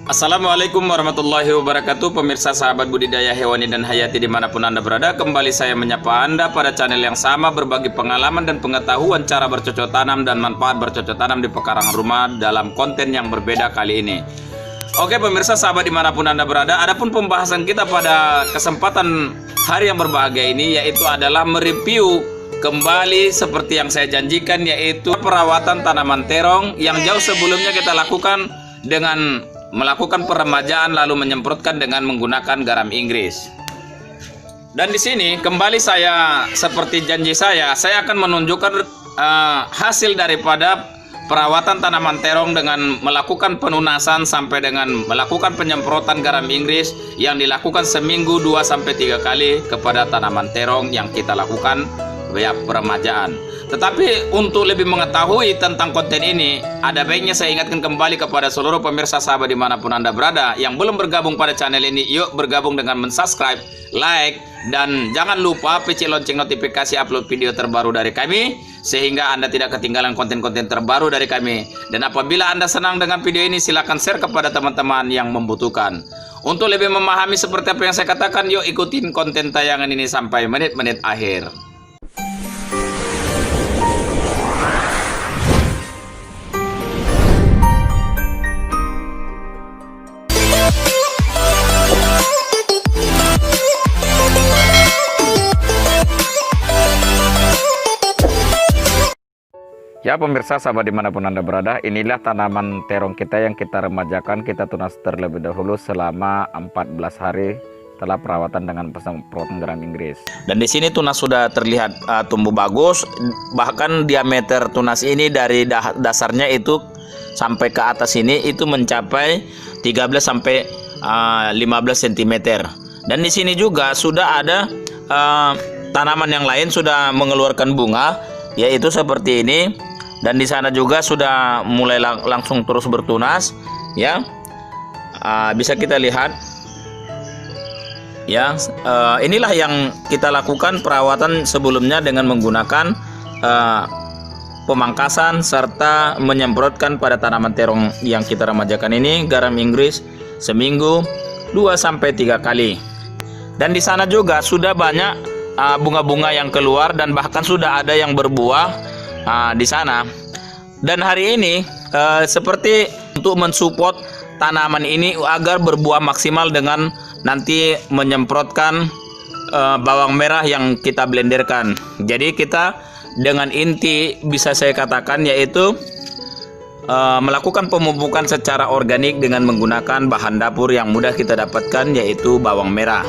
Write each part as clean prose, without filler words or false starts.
Assalamualaikum warahmatullahi wabarakatuh. Pemirsa sahabat budidaya hewani dan hayati dimanapun Anda berada, kembali saya menyapa Anda pada channel yang sama, berbagi pengalaman dan pengetahuan cara bercocok tanam dan manfaat bercocok tanam di pekarangan rumah dalam konten yang berbeda kali ini. Oke pemirsa sahabat dimanapun Anda berada, adapun pembahasan kita pada kesempatan hari yang berbahagia ini yaitu adalah mereview kembali seperti yang saya janjikan, yaitu perawatan tanaman terong yang jauh sebelumnya kita lakukan dengan melakukan peremajaan lalu menyemprotkan dengan menggunakan garam Inggris. Dan di sini kembali saya seperti janji saya akan menunjukkan hasil daripada perawatan tanaman terong dengan melakukan penunasan sampai dengan melakukan penyemprotan garam Inggris yang dilakukan seminggu 2-3 kali kepada tanaman terong yang kita lakukan ya peremajaan. Tetapi untuk lebih mengetahui tentang konten ini, ada baiknya saya ingatkan kembali kepada seluruh pemirsa sahabat dimanapun Anda berada yang belum bergabung pada channel ini, yuk bergabung dengan mensubscribe, like, dan jangan lupa pencet lonceng notifikasi upload video terbaru dari kami, sehingga Anda tidak ketinggalan konten-konten terbaru dari kami. Dan apabila Anda senang dengan video ini, silakan share kepada teman-teman yang membutuhkan. Untuk lebih memahami seperti apa yang saya katakan, yuk ikutin konten tayangan ini sampai menit-menit akhir. Ya pemirsa sahabat dimanapun Anda berada, inilah tanaman terong kita yang kita remajakan, kita tunas terlebih dahulu selama 14 hari setelah perawatan dengan penyemprotan garam Inggris. Dan di sini tunas sudah terlihat tumbuh bagus, bahkan diameter tunas ini dari dasarnya itu sampai ke atas ini itu mencapai 13 sampai 15 cm. Dan di sini juga sudah ada tanaman yang lain sudah mengeluarkan bunga, yaitu seperti ini. Dan di sana juga sudah mulai langsung terus bertunas, ya. Bisa kita lihat, ya. Inilah yang kita lakukan perawatan sebelumnya dengan menggunakan pemangkasan serta menyemprotkan pada tanaman terong yang kita remajakan ini garam Inggris seminggu 2-3 kali. Dan di sana juga sudah banyak bunga-bunga yang keluar dan bahkan sudah ada yang berbuah di sana. Dan hari ini seperti untuk mensupport tanaman ini agar berbuah maksimal dengan nanti menyemprotkan bawang merah yang kita blenderkan. Jadi kita dengan inti bisa saya katakan yaitu melakukan pemupukan secara organik dengan menggunakan bahan dapur yang mudah kita dapatkan, yaitu bawang merah.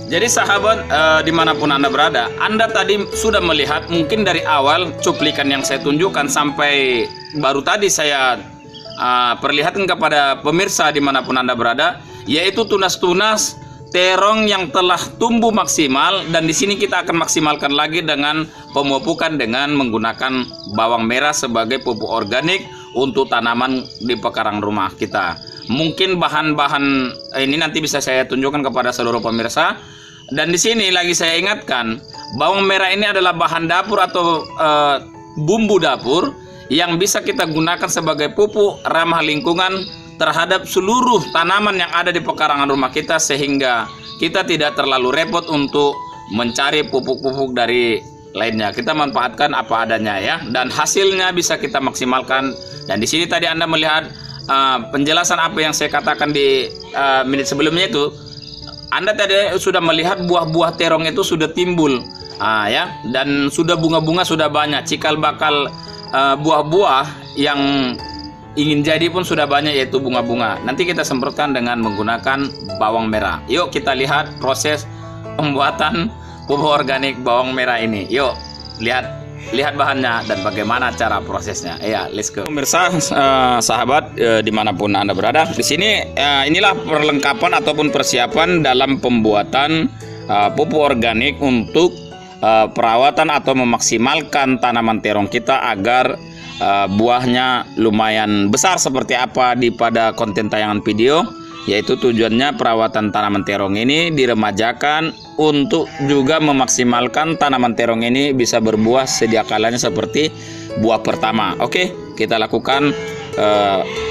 Jadi sahabat dimanapun Anda berada, Anda tadi sudah melihat mungkin dari awal cuplikan yang saya tunjukkan sampai baru tadi saya perlihatkan kepada pemirsa dimanapun Anda berada, yaitu tunas-tunas terong yang telah tumbuh maksimal. Dan di sini kita akan maksimalkan lagi dengan pemupukan dengan menggunakan bawang merah sebagai pupuk organik untuk tanaman di pekarangan rumah kita. Mungkin bahan-bahan ini nanti bisa saya tunjukkan kepada seluruh pemirsa. Dan di sini lagi saya ingatkan, bawang merah ini adalah bahan dapur atau bumbu dapur yang bisa kita gunakan sebagai pupuk ramah lingkungan terhadap seluruh tanaman yang ada di pekarangan rumah kita, sehingga kita tidak terlalu repot untuk mencari pupuk-pupuk dari lainnya. Kita manfaatkan apa adanya, ya, dan hasilnya bisa kita maksimalkan. Dan di sini tadi Anda melihat penjelasan apa yang saya katakan di menit sebelumnya itu. Anda tadi sudah melihat buah-buah terong itu sudah timbul, ya, dan sudah bunga-bunga sudah banyak. Cikal bakal buah-buah yang ingin jadi pun sudah banyak, yaitu bunga-bunga. Nanti kita semprotkan dengan menggunakan bawang merah. Yuk kita lihat proses pembuatan pupuk organik bawang merah ini. Yuk lihat bahannya dan bagaimana cara prosesnya. Ya, let's go. Pemirsa sahabat dimanapun Anda berada, di sini inilah perlengkapan ataupun persiapan dalam pembuatan pupuk organik untuk perawatan atau memaksimalkan tanaman terong kita agar buahnya lumayan besar seperti apa pada konten tayangan video. Yaitu tujuannya perawatan tanaman terong ini diremajakan untuk juga memaksimalkan tanaman terong ini bisa berbuah sedia kalanya seperti buah pertama. Oke, kita lakukan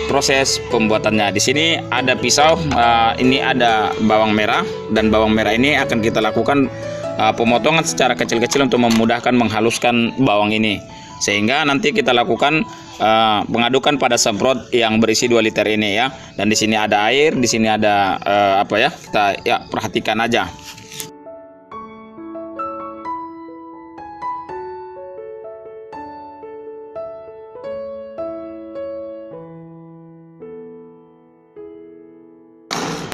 proses pembuatannya. Di sini ada pisau, ini ada bawang merah, dan bawang merah ini akan kita lakukan pemotongan secara kecil-kecil untuk memudahkan menghaluskan bawang ini, sehingga nanti kita lakukan pengadukan pada semprot yang berisi 2 liter ini ya. Dan di sini ada air, di sini ada apa ya, kita ya perhatikan aja.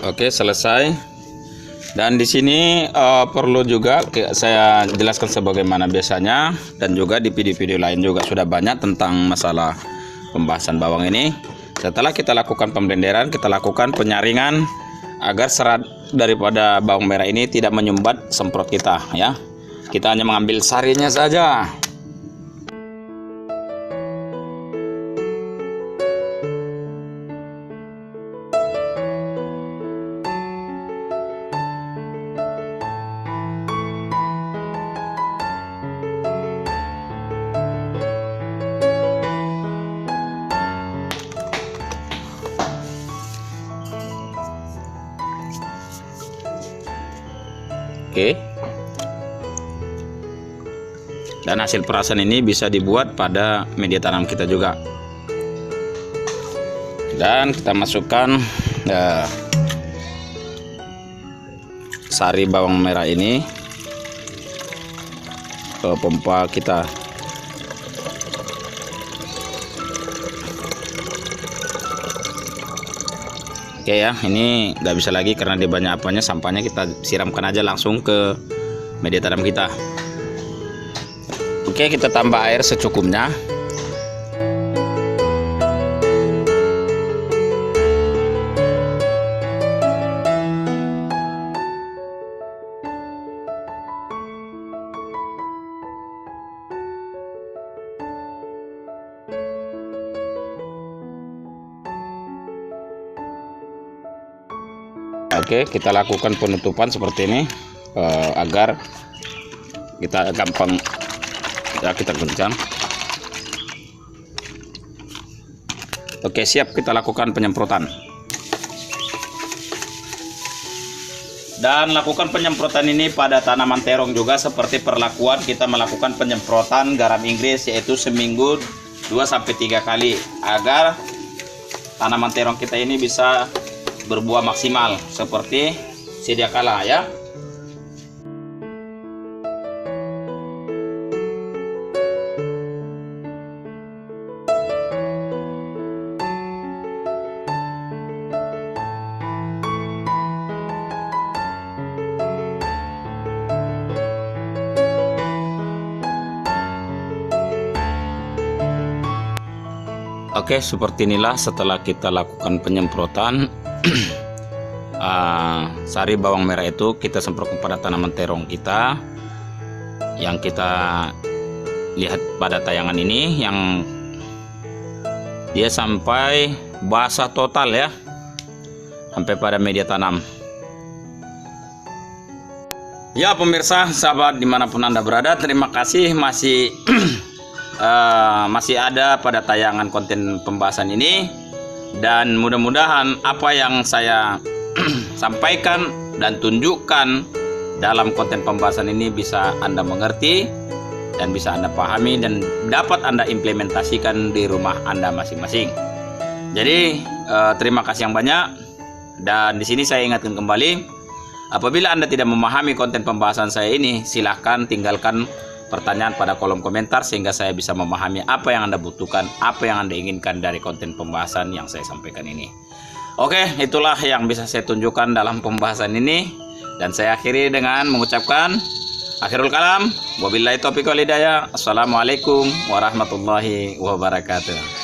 Oke, selesai. Dan di sini perlu juga saya jelaskan sebagaimana biasanya, dan juga di video-video lain juga sudah banyak tentang masalah pembahasan bawang ini. Setelah kita lakukan pemblenderan, kita lakukan penyaringan agar serat daripada bawang merah ini tidak menyumbat semprot kita ya. Kita hanya mengambil sarinya saja. Oke. Dan hasil perasan ini bisa dibuat pada media tanam kita juga. Dan kita masukkan sari bawang merah ini ke pompa kita. Oke ya, ini nggak bisa lagi karena dia banyak apanya, sampahnya kita siramkan aja langsung ke media tanam kita. Oke, kita tambah air secukupnya. Oke, kita lakukan penutupan seperti ini agar kita gampang ya, kita kencang. Oke, siap, kita lakukan penyemprotan. Dan lakukan penyemprotan ini pada tanaman terong juga seperti perlakuan kita melakukan penyemprotan garam Inggris, yaitu seminggu 2-3 kali agar tanaman terong kita ini bisa berbuah maksimal seperti sedia kala ya. Oke, seperti inilah setelah kita lakukan penyemprotan sari bawang merah itu kita semprot kepada tanaman terong kita yang kita lihat pada tayangan ini, yang dia sampai basah total ya, sampai pada media tanam. Ya pemirsa, sahabat dimanapun Anda berada, terima kasih masih masih ada pada tayangan konten pembahasan ini. Dan mudah-mudahan apa yang saya sampaikan dan tunjukkan dalam konten pembahasan ini bisa Anda mengerti dan bisa Anda pahami dan dapat Anda implementasikan di rumah Anda masing-masing. Jadi terima kasih yang banyak. Dan di sini saya ingatkan kembali, apabila Anda tidak memahami konten pembahasan saya ini, silahkan tinggalkan pertanyaan pada kolom komentar sehingga saya bisa memahami apa yang Anda butuhkan, apa yang Anda inginkan dari konten pembahasan yang saya sampaikan ini. Oke, itulah yang bisa saya tunjukkan dalam pembahasan ini, dan saya akhiri dengan mengucapkan akhirul kalam, wabillahi taufiq wal hidayah. Assalamualaikum warahmatullahi wabarakatuh.